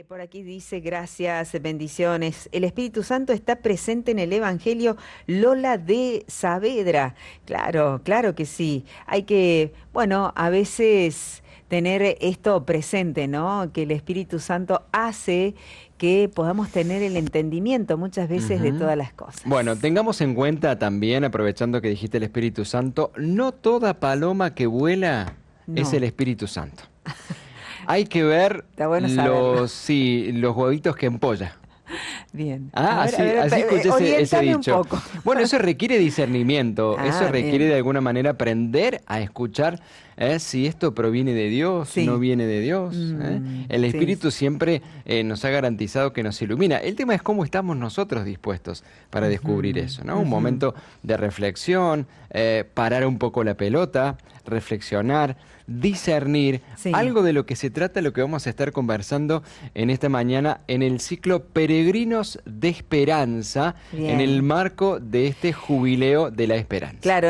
Por aquí dice, gracias, bendiciones. El Espíritu Santo está presente en el Evangelio. Lola de Saavedra. Claro, claro que sí. Hay que, bueno, a veces tener esto presente, ¿no? Que el Espíritu Santo hace que podamos tener el entendimiento muchas veces de Ujú. todas las Bueno, cosas. tengamos en cuenta también, aprovechando que dijiste el Espíritu Santo, no toda paloma que vuela es el No, Espíritu Santo. Hay que ver está bueno saberlo. sí, los huevitos que empolla. Bien. Ah, A ver, así escuché ese oriéntame un dicho. poco. Bueno, eso requiere discernimiento, eso Ah, requiere bien. de alguna manera aprender a escuchar si esto proviene de Dios, no Sí. viene de Dios. El Sí. Espíritu siempre nos ha garantizado que nos ilumina. El tema es cómo estamos nosotros dispuestos para descubrir Ujú, eso, ¿no? Un ujú. momento de reflexión, parar un poco la pelota, reflexionar, discernir. Sí, Algo de lo que se trata, lo que vamos a estar conversando en esta mañana en el ciclo Peregrinos de Esperanza, en el bien. marco de este jubileo de la esperanza. Claro,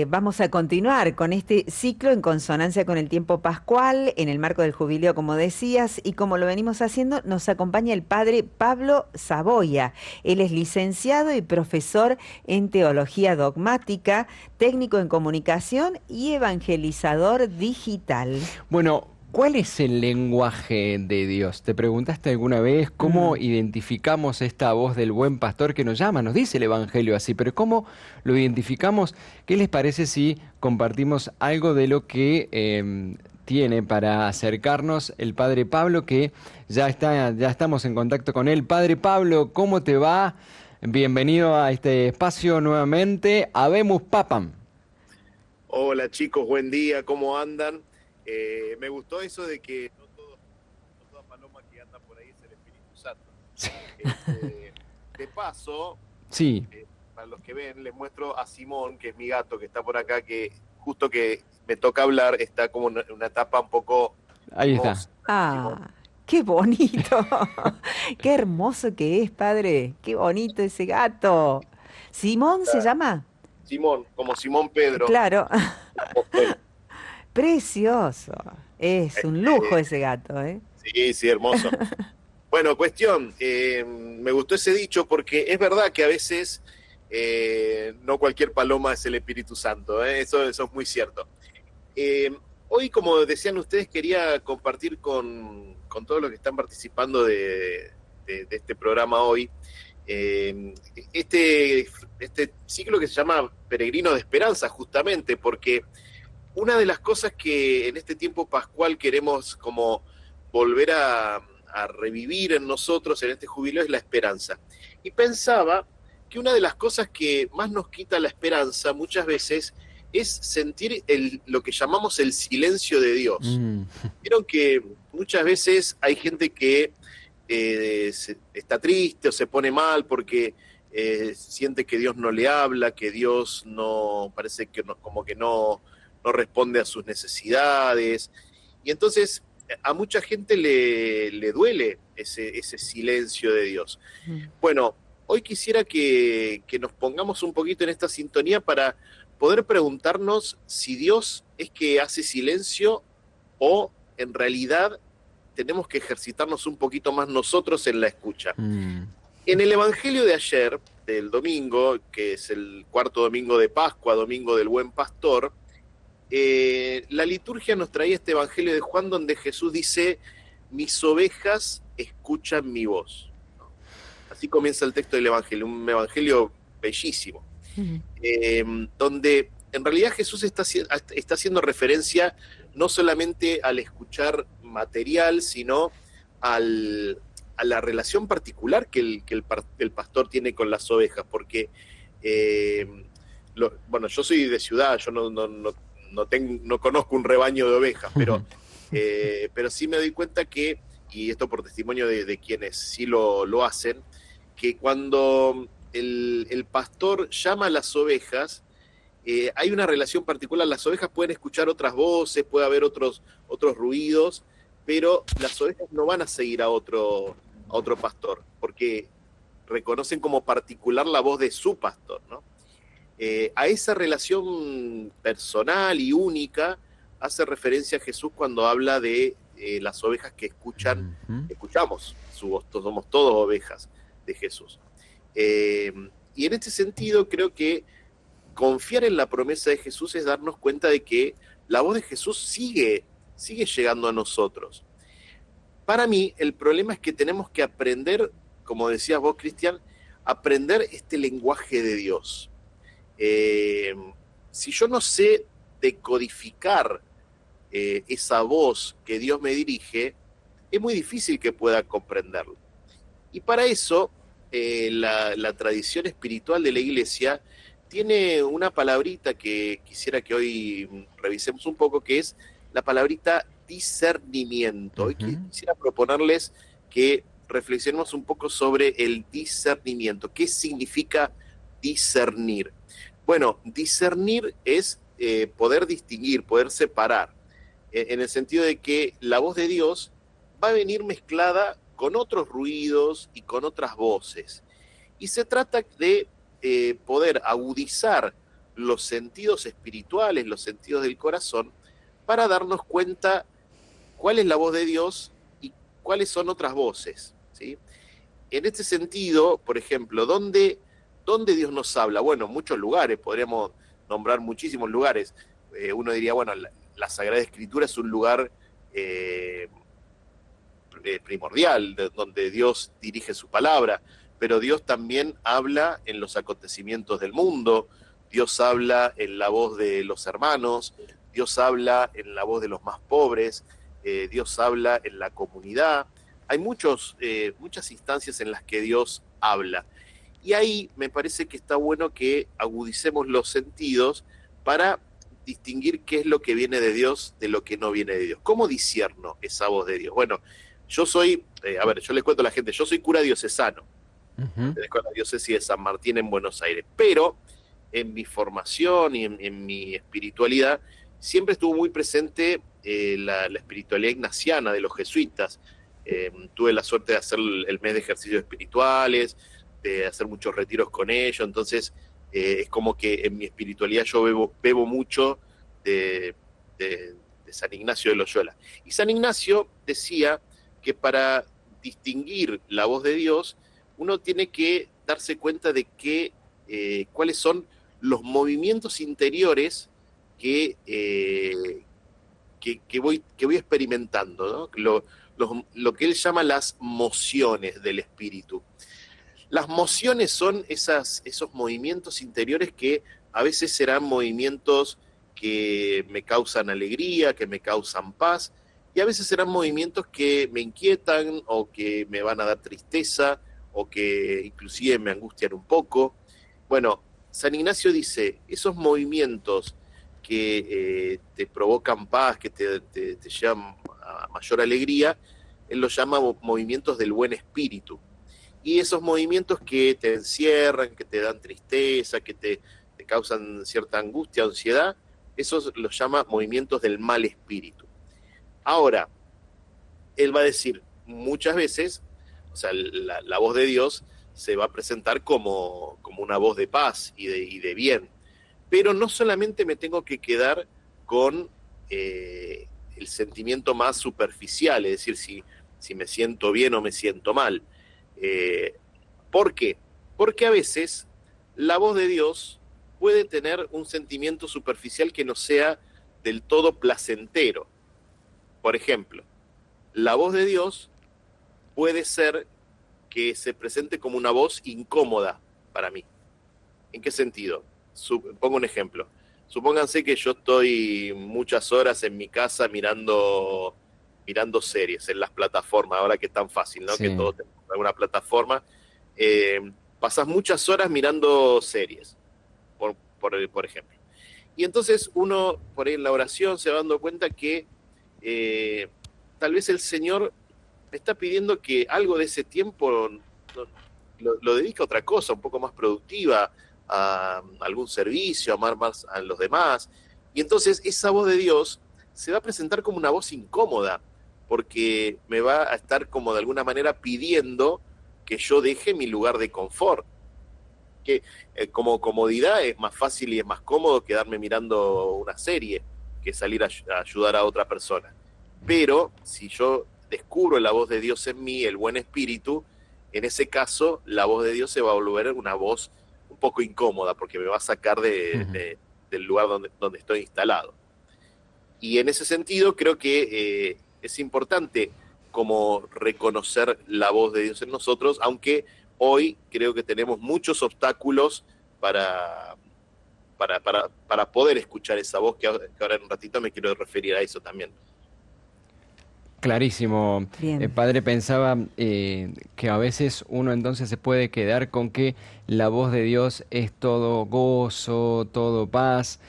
vamos a continuar con este ciclo en consonancia con el tiempo pascual, en el marco del jubileo, como decías, y como lo venimos haciendo, nos acompaña el padre Pablo Saboya. Él es licenciado y profesor en teología dogmática, técnico en comunicación y evangelizador digital. Bueno, ¿cuál es el lenguaje de Dios? ¿Te preguntaste alguna vez cómo Mm. identificamos esta voz del buen pastor que nos llama? Nos dice el Evangelio así, pero ¿cómo lo identificamos? ¿Qué les parece si compartimos algo de lo que tiene para acercarnos el Padre Pablo, que ya estamos en contacto con él? Padre Pablo, ¿cómo te va? Bienvenido a este espacio nuevamente. Habemus Papam. Hola chicos, buen día, ¿cómo andan? Me gustó eso de que no toda paloma que anda por ahí es el Espíritu Santo. Este, de paso, Sí. para los que ven, les muestro a Simón, que es mi gato, que está por acá, que justo que me toca hablar, está como en una etapa un poco Ahí está. mimosa. Simón. Ah, qué bonito. Qué hermoso que es, padre. Qué bonito ese gato. ¿Simón se llama? Simón, como Simón Pedro, Claro, el apóstol. precioso. Es un lujo Este, ese gato, ¿eh? sí, sí, hermoso. Bueno, cuestión, me gustó ese dicho porque es verdad que a veces no cualquier paloma es el Espíritu Santo, ¿eh? Eso es muy cierto. Eh, Hoy, como decían ustedes, quería compartir con todos los que están participando de este programa hoy, eh, este, este ciclo que se llama Peregrino de Esperanza, justamente, porque una de las cosas que en este tiempo pascual queremos como volver a revivir en nosotros en este jubileo es la esperanza. Y pensaba que una de las cosas que más nos quita la esperanza muchas veces es sentir lo que llamamos el silencio de Dios. Mm. Vieron que muchas veces hay gente que está triste o se pone mal porque siente que Dios no le habla, que Dios no, parece que no, como que no responde a sus necesidades. Y entonces a mucha gente le duele ese silencio de Dios. Mm. Bueno, hoy quisiera que nos pongamos un poquito en esta sintonía para poder preguntarnos si Dios es que hace silencio o en realidad tenemos que ejercitarnos un poquito más nosotros en la escucha. Mm. En el Evangelio de ayer, del domingo, que es el cuarto domingo de Pascua, domingo del Buen Pastor, la liturgia nos traía este Evangelio de Juan donde Jesús dice, mis ovejas escuchan mi voz. Así comienza el texto del Evangelio, un Evangelio bellísimo, Mm. eh, donde en realidad Jesús está haciendo referencia no solamente al escuchar material, sino a la relación particular que el pastor tiene con las ovejas, porque, eh, bueno, yo soy de ciudad, yo no conozco un rebaño de ovejas, pero sí me doy cuenta que, y esto por testimonio de quienes sí lo hacen, que cuando el pastor llama a las ovejas, hay una relación particular. Las ovejas pueden escuchar otras voces, puede haber otros ruidos, pero las ovejas no van a seguir a otro pastor, porque reconocen como particular la voz de su pastor, ¿no? A esa relación personal y única hace referencia Jesús cuando habla de las ovejas que Ujú. escuchamos su voz, somos todos ovejas de Jesús. Y en este sentido creo que confiar en la promesa de Jesús es darnos cuenta de que la voz de Jesús sigue llegando a nosotros. Para mí, el problema es que tenemos que aprender, como decías vos, Cristian, aprender este lenguaje de Dios. Eh, si yo no sé decodificar esa voz que Dios me dirige, es muy difícil que pueda comprenderlo. Y para eso, la tradición espiritual de la Iglesia tiene una palabrita que quisiera que hoy revisemos un poco, que es la palabrita discernimiento. Hoy Ujú. quisiera proponerles que reflexionemos un poco sobre el discernimiento. ¿Qué significa discernir? Bueno, discernir es poder distinguir, poder separar, en el sentido de que la voz de Dios va a venir mezclada con otros ruidos y con otras voces. Y se trata de poder agudizar los sentidos espirituales, los sentidos del corazón, para darnos cuenta cuál es la voz de Dios y cuáles son otras voces, ¿sí? En este sentido, por ejemplo, ¿dónde Dios nos habla? Bueno, muchos lugares, podríamos nombrar muchísimos lugares. Uno diría, bueno, la Sagrada Escritura es un lugar primordial, donde Dios dirige su palabra, pero Dios también habla en los acontecimientos del mundo, Dios habla en la voz de los hermanos, Dios habla en la voz de los más pobres, Dios habla en la comunidad. Hay muchas instancias en las que Dios habla. Y ahí me parece que está bueno que agudicemos los sentidos para distinguir qué es lo que viene de Dios de lo que no viene de Dios. ¿Cómo discierno esa voz de Dios? Bueno, yo soy, yo les cuento a la gente, yo soy cura diocesano, Ujú. pertenezco a la diócesis de San Martín en Buenos Aires, pero en mi formación y en mi espiritualidad siempre estuvo muy presente la espiritualidad ignaciana de los jesuitas. Tuve la suerte de hacer el mes de ejercicios espirituales, de hacer muchos retiros con ellos, entonces es como que en mi espiritualidad yo bebo mucho de San Ignacio de Loyola. Y San Ignacio decía que para distinguir la voz de Dios, uno tiene que darse cuenta de cuáles son los movimientos interiores que voy experimentando, ¿no? Lo que él llama las mociones del espíritu. Las mociones son esos movimientos interiores que a veces serán movimientos que me causan alegría, que me causan paz, y a veces serán movimientos que me inquietan o que me van a dar tristeza o que inclusive me angustian un poco. Bueno, San Ignacio dice, esos movimientos que te provocan paz, que te llevan a mayor alegría, él los llama movimientos del buen espíritu. Y esos movimientos que te encierran, que te dan tristeza, que te causan cierta angustia, ansiedad, esos los llama movimientos del mal espíritu. Ahora, él va a decir muchas veces, o sea, la voz de Dios se va a presentar como una voz de paz y de bien, pero no solamente me tengo que quedar con el sentimiento más superficial, es decir, si me siento bien o me siento mal. ¿Por qué? Porque a veces la voz de Dios puede tener un sentimiento superficial que no sea del todo placentero. Por ejemplo, la voz de Dios puede ser que se presente como una voz incómoda para mí. ¿En qué sentido? Pongo un ejemplo. Supónganse que yo estoy muchas horas en mi casa mirando series en las plataformas, ahora que es tan fácil, ¿no? Sí. Que todos tenemos alguna plataforma. Pasas muchas horas mirando series, por ejemplo. Y entonces uno, por ahí en la oración, se va dando cuenta que tal vez el Señor me está pidiendo que algo de ese tiempo lo dedique a otra cosa, un poco más productiva, a algún servicio, a amar más a los demás. Y entonces esa voz de Dios se va a presentar como una voz incómoda, porque me va a estar como de alguna manera pidiendo que yo deje mi lugar de confort. Que como comodidad es más fácil y es más cómodo quedarme mirando una serie que salir a ayudar a otra persona. Pero si yo descubro la voz de Dios en mí, el buen espíritu, en ese caso la voz de Dios se va a volver una voz un poco incómoda, porque me va a sacar del lugar donde estoy instalado. Y en ese sentido creo que es importante como reconocer la voz de Dios en nosotros, aunque hoy creo que tenemos muchos obstáculos para poder escuchar esa voz, que ahora en un ratito me quiero referir a eso también. Clarísimo. Bien. Padre, pensaba que a veces uno entonces se puede quedar con que la voz de Dios es todo gozo, todo paz,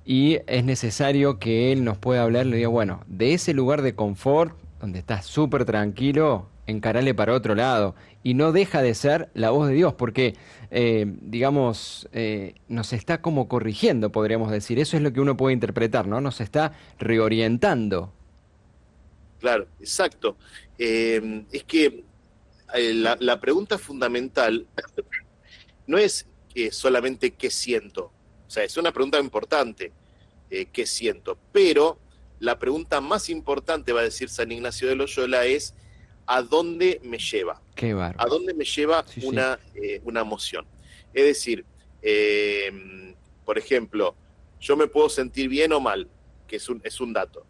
y es necesario que Él nos pueda hablar y le diga, bueno, de ese lugar de confort, donde estás súper tranquilo, encarale para otro lado. Y no deja de ser la voz de Dios, porque, nos está como corrigiendo, podríamos decir. Eso es lo que uno puede interpretar, ¿no? Nos está reorientando. Claro, exacto. Es que la pregunta fundamental no es solamente qué siento, o sea, es una pregunta importante, qué siento, pero la pregunta más importante, va a decir San Ignacio de Loyola, es ¿a dónde me lleva? Qué ¿A bárbaro. dónde me lleva Sí, sí. una emoción? Es decir, por ejemplo, yo me puedo sentir bien o mal, que es un dato,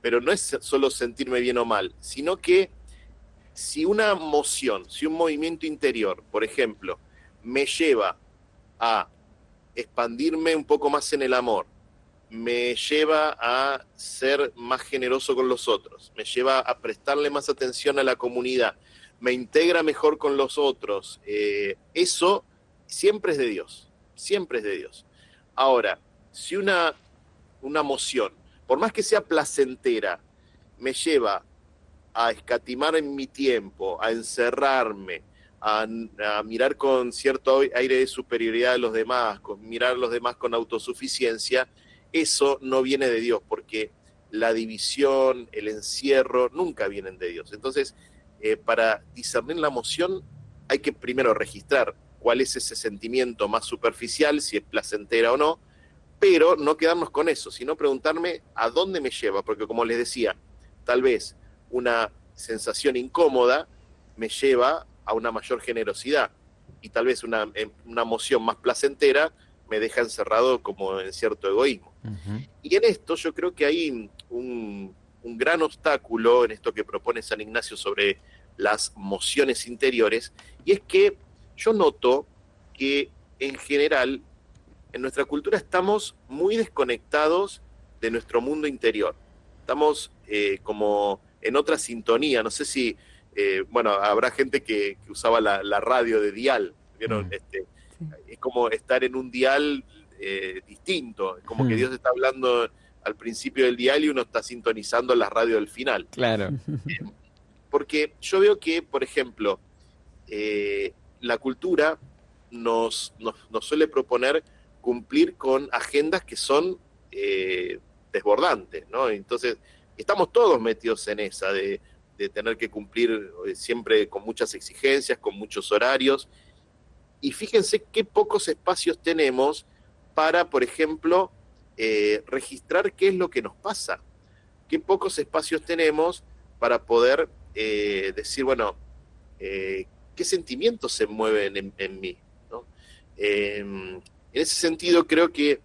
pero no es solo sentirme bien o mal, sino que si una emoción, si un movimiento interior, por ejemplo, me lleva a expandirme un poco más en el amor, me lleva a ser más generoso con los otros, me lleva a prestarle más atención a la comunidad, me integra mejor con los otros, eso siempre es de Dios, siempre es de Dios. Ahora, si una emoción, por más que sea placentera, me lleva a escatimar en mi tiempo, a encerrarme, a mirar con cierto aire de superioridad a los demás, mirar a los demás con autosuficiencia, eso no viene de Dios, porque la división, el encierro, nunca vienen de Dios. Entonces, para discernir la emoción, hay que primero registrar cuál es ese sentimiento más superficial, si es placentera o no, pero no quedarnos con eso, sino preguntarme a dónde me lleva, porque como les decía, tal vez una sensación incómoda me lleva a una mayor generosidad, y tal vez una emoción más placentera me deja encerrado como en cierto egoísmo. Ujú. Y en esto yo creo que hay un gran obstáculo en esto que propone San Ignacio sobre las mociones interiores, y es que yo noto que en general en nuestra cultura estamos muy desconectados de nuestro mundo interior. Estamos como en otra sintonía. No sé si, bueno, habrá gente que usaba la radio de dial, ¿vieron? Mm. Sí. Es como estar en un dial distinto, como que Mm. Dios está hablando al principio del dial y uno está sintonizando la radio del final. Claro. Porque yo veo que, por ejemplo, la cultura nos suele proponer cumplir con agendas que son desbordantes, ¿no? Entonces, estamos todos metidos en esa de tener que cumplir siempre con muchas exigencias, con muchos horarios, y fíjense qué pocos espacios tenemos para, por ejemplo, registrar qué es lo que nos pasa, qué pocos espacios tenemos para poder decir, bueno, qué sentimientos se mueven en mí, ¿no? En ese sentido, creo que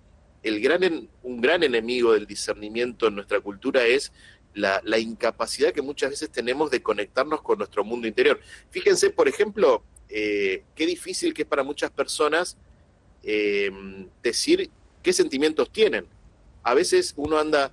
un gran enemigo del discernimiento en nuestra cultura es la incapacidad que muchas veces tenemos de conectarnos con nuestro mundo interior. Fíjense, por ejemplo, qué difícil que es para muchas personas decir qué sentimientos tienen. A veces uno anda,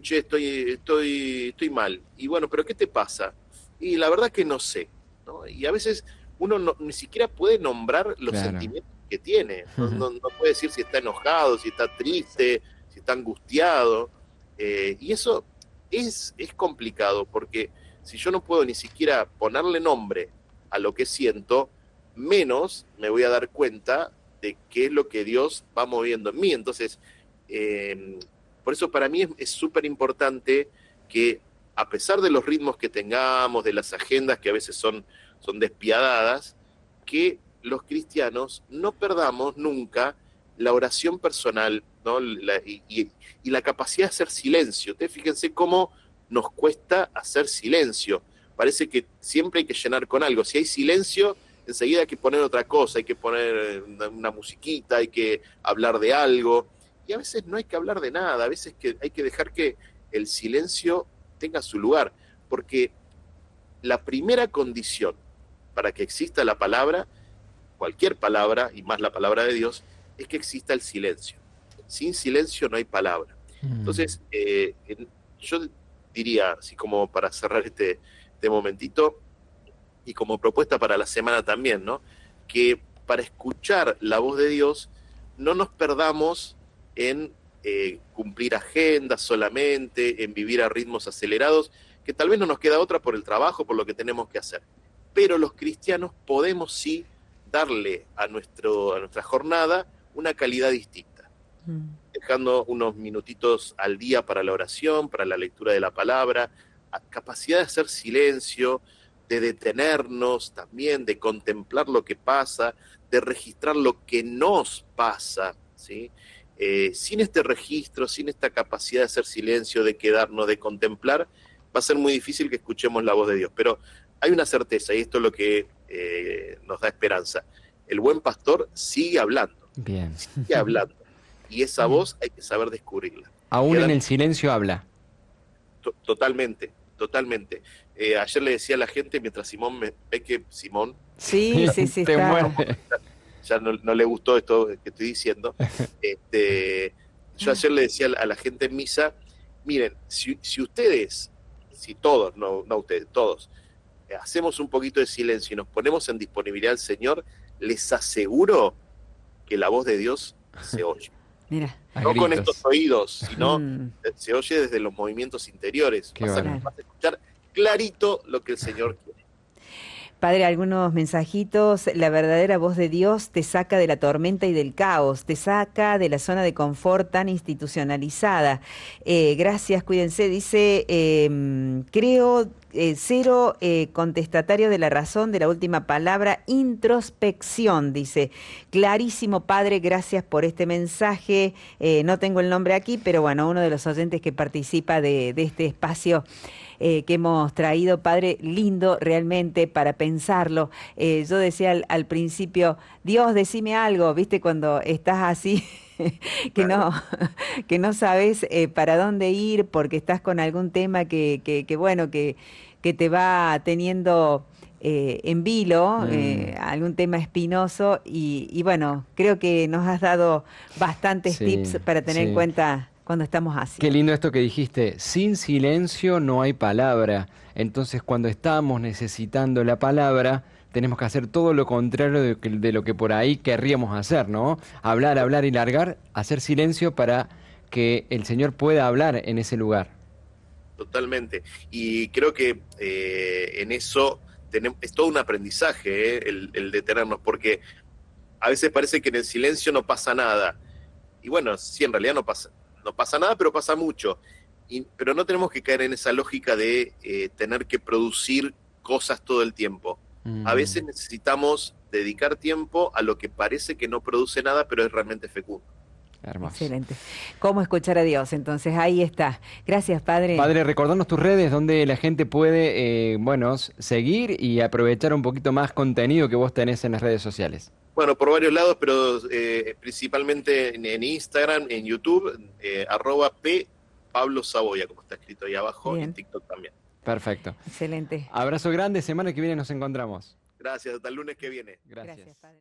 che, estoy mal. Y bueno, ¿pero qué te pasa? Y la verdad que no sé, ¿no? Y a veces uno ni siquiera puede nombrar los Claro. sentimientos que tiene. No puede decir si está enojado, si está triste, si está angustiado. Y eso es complicado, porque si yo no puedo ni siquiera ponerle nombre a lo que siento, menos me voy a dar cuenta de qué es lo que Dios va moviendo en mí. Entonces, por eso para mí es súper importante que, a pesar de los ritmos que tengamos, de las agendas que a veces son despiadadas, que los cristianos no perdamos nunca la oración personal, ¿no? Y la capacidad de hacer silencio. Ustedes fíjense cómo nos cuesta hacer silencio. Parece que siempre hay que llenar con algo. Si hay silencio, enseguida hay que poner otra cosa, hay que poner una musiquita, hay que hablar de algo. Y a veces no hay que hablar de nada, a veces hay que dejar que el silencio tenga su lugar. Porque la primera condición para que exista la palabra, cualquier palabra, y más la palabra de Dios, es que exista el silencio. Sin silencio no hay palabra. Entonces, yo diría, así como para cerrar este momentito, y como propuesta para la semana también, ¿no? Que para escuchar la voz de Dios no nos perdamos en cumplir agendas solamente, en vivir a ritmos acelerados, que tal vez no nos queda otra por el trabajo, por lo que tenemos que hacer. Pero los cristianos podemos sí darle a nuestra jornada una calidad distinta, dejando unos minutitos al día para la oración, para la lectura de la palabra, capacidad de hacer silencio, de detenernos también, de contemplar lo que pasa, de registrar lo que nos pasa, ¿sí? Sin este registro, sin esta capacidad de hacer silencio, de quedarnos, de contemplar, va a ser muy difícil que escuchemos la voz de Dios. Pero hay una certeza, y esto es lo que nos da esperanza. El buen pastor sigue hablando. Bien. Sigue hablando. Y esa voz hay que saber descubrirla. Aún en el silencio habla. Totalmente, totalmente. Ayer le decía a la gente, mientras Simón ve que Simón... Sí, está. Ya no le gustó esto que estoy diciendo. Yo ayer le decía a la gente en misa, miren, si ustedes, si todos, no ustedes, todos, hacemos un poquito de silencio y nos ponemos en disponibilidad al Señor, les aseguro que la voz de Dios se oye. Mira. No con estos oídos, sino se oye desde los movimientos interiores. Vas a escuchar clarito lo que el Señor quiere. Padre, algunos mensajitos. La verdadera voz de Dios te saca de la tormenta y del caos, te saca de la zona de confort tan institucionalizada. Gracias, cuídense. Dice, creo, cero contestatario de la razón de la última palabra, introspección, dice. Clarísimo, Padre, gracias por este mensaje. No tengo el nombre aquí, pero bueno, uno de los oyentes que participa de este espacio que hemos traído, Padre, lindo realmente para pensarlo. Yo decía al principio, Dios, decime algo, ¿viste? Cuando estás así, que no sabes para dónde ir porque estás con algún tema que te va teniendo en vilo, algún tema espinoso y bueno, creo que nos has dado bastantes tips para tener en cuenta cuando estamos así. Qué lindo esto que dijiste, sin silencio no hay palabra. Entonces cuando estamos necesitando la palabra, tenemos que hacer todo lo contrario de lo que por ahí querríamos hacer, ¿no? Hablar y largar, hacer silencio para que el Señor pueda hablar en ese lugar. Totalmente. Y creo que en eso es todo un aprendizaje, el detenernos, porque a veces parece que en el silencio no pasa nada. Y bueno, sí, en realidad no pasa nada, pero pasa mucho. Pero no tenemos que caer en esa lógica de tener que producir cosas todo el tiempo. A veces necesitamos dedicar tiempo a lo que parece que no produce nada, pero es realmente fecundo. Hermoso. Excelente. ¿Cómo escuchar a Dios? Entonces, ahí está. Gracias, Padre. Padre, recordarnos tus redes donde la gente puede, seguir y aprovechar un poquito más contenido que vos tenés en las redes sociales. Bueno, por varios lados, pero principalmente en Instagram, en YouTube, @Pablo Saboya, como está escrito ahí abajo, Bien. y en TikTok también. Perfecto. Excelente. Abrazo grande, semana que viene nos encontramos. Gracias, hasta el lunes que viene. Gracias. Padre.